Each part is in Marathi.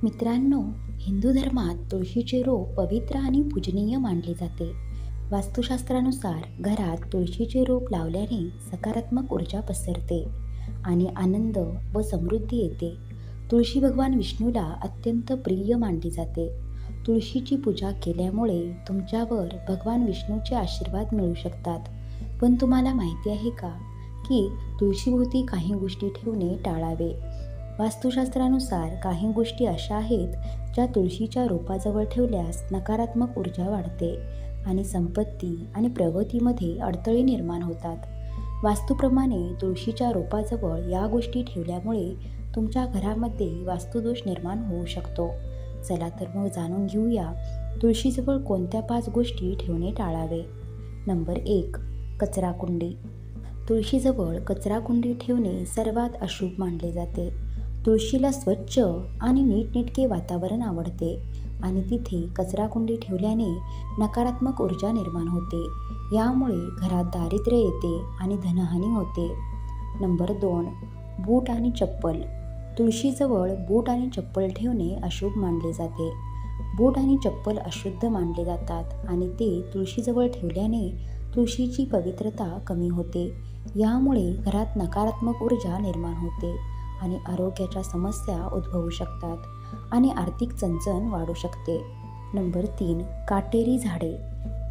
मित्रांनो, हिंदू धर्मात तुळशीचे रोप पवित्र आणि पूजनीय मानले जाते. वास्तुशास्त्रानुसार घरात तुळशीचे रोप लावल्याने सकारात्मक ऊर्जा पसरते आणि आनंद व समृद्धी येते. तुळशी भगवान विष्णूला अत्यंत प्रिय मानली जाते. तुळशीची पूजा केल्यामुळे तुमच्यावर भगवान विष्णूचे आशीर्वाद मिळू शकतात. पण तुम्हाला माहिती आहे का की तुळशीभोवती काही गोष्टी ठेवणे टाळावे? वास्तुशास्त्रानुसार काही गोष्टी अशा आहेत ज्या तुळशीच्या रोपाजवळ ठेवल्यास नकारात्मक ऊर्जा वाढते आणि संपत्ती आणि प्रगतीमध्ये अडथळे निर्माण होतात. वास्तूप्रमाणे तुळशीच्या रोपाजवळ या गोष्टी ठेवल्यामुळे तुमच्या घरामध्ये वास्तुदोष निर्माण होऊ शकतो. चला तर मग जाणून घेऊया तुळशीजवळ कोणत्या 5 गोष्टी ठेवणे टाळावे. नंबर 1. कचराकुंडी. तुळशीजवळ कचराकुंडी ठेवणे सर्वात अशुभ मानले जाते. तुळशीला स्वच्छ आणि नीटनेटके वातावरण आवडते आणि तिथे कचराकुंडी ठेवल्याने नकारात्मक ऊर्जा निर्माण होते. यामुळे घरात दारिद्र्य येते आणि धनहानी होते. नंबर 2. बूट आणि चप्पल. तुळशीजवळ बूट आणि चप्पल ठेवणे अशुभ मानले जाते. बूट आणि चप्पल अशुद्ध मानले जातात आणि ते तुळशीजवळ ठेवल्याने तुळशीची पवित्रता कमी होते. यामुळे घरात नकारात्मक ऊर्जा निर्माण होते आणि आरोग्याच्या समस्या उद्भवू शकतात आणि आर्थिक चणचण वाढू शकते. नंबर 3. काटेरी झाडे.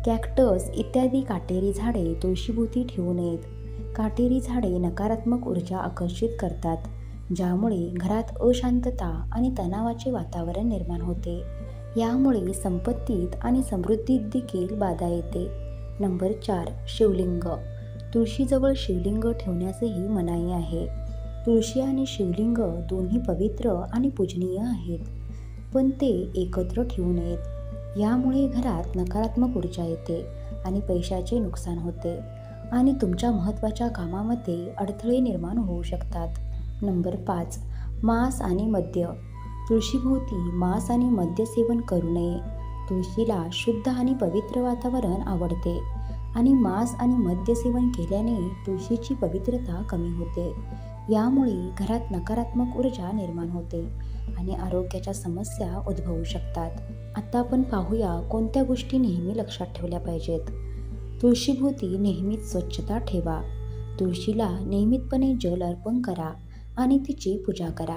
कॅक्टस इत्यादी काटेरी झाडे तुळशीभोवती ठेवू नयेत. काटेरी झाडे नकारात्मक ऊर्जा आकर्षित करतात, ज्यामुळे घरात अशांतता आणि तणावाचे वातावरण निर्माण होते. यामुळे संपत्तीत आणि समृद्धीत देखील बाधा येते. नंबर 4. शिवलिंग. तुळशीजवळ शिवलिंग ठेवण्यासही मनाई आहे. तुळशी आणि शिवलिंग दोन्ही पवित्र आणि पूजनीय आहेत, पण ते एकत्र ठेवू नयेत. यामुळे घरात नकारात्मक ऊर्जा येते आणि पैशाचे नुकसान होते आणि तुमच्या महत्त्वाच्या कामामध्ये अडथळे निर्माण होऊ शकतात. नंबर 5. मांस आणि मद्य. तुळशीभोवती मांस आणि मद्य सेवन करू नये. तुळशीला शुद्ध आणि पवित्र वातावरण आवडते आणि मांस आणि मद्य सेवन केल्याने तुळशीची पवित्रता कमी होते. यामुळे घरात नकारात्मक ऊर्जा निर्माण होते आणि आरोग्याच्या समस्या उद्भवू शकतात. आता आपण पाहूया कोणत्या गोष्टी नेहमी लक्षात ठेवल्या पाहिजेत. तुळशीभोवती नेहमीच स्वच्छता ठेवा. तुळशीला नियमितपणे जल अर्पण करा आणि तिची पूजा करा.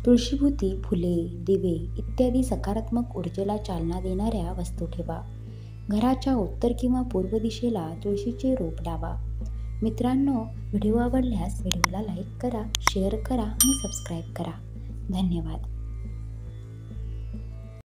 तुळशीभोवती फुले, दिवे इत्यादी सकारात्मक ऊर्जेला चालना देणाऱ्या वस्तू ठेवा. घराच्या उत्तर किंवा पूर्व दिशेला तुळशीचे रोप लावा. मित्रांनो, व्हिडिओ आवडल्यास व्हिडिओला लाईक करा, शेअर करा आणि सबस्क्राईब करा. धन्यवाद.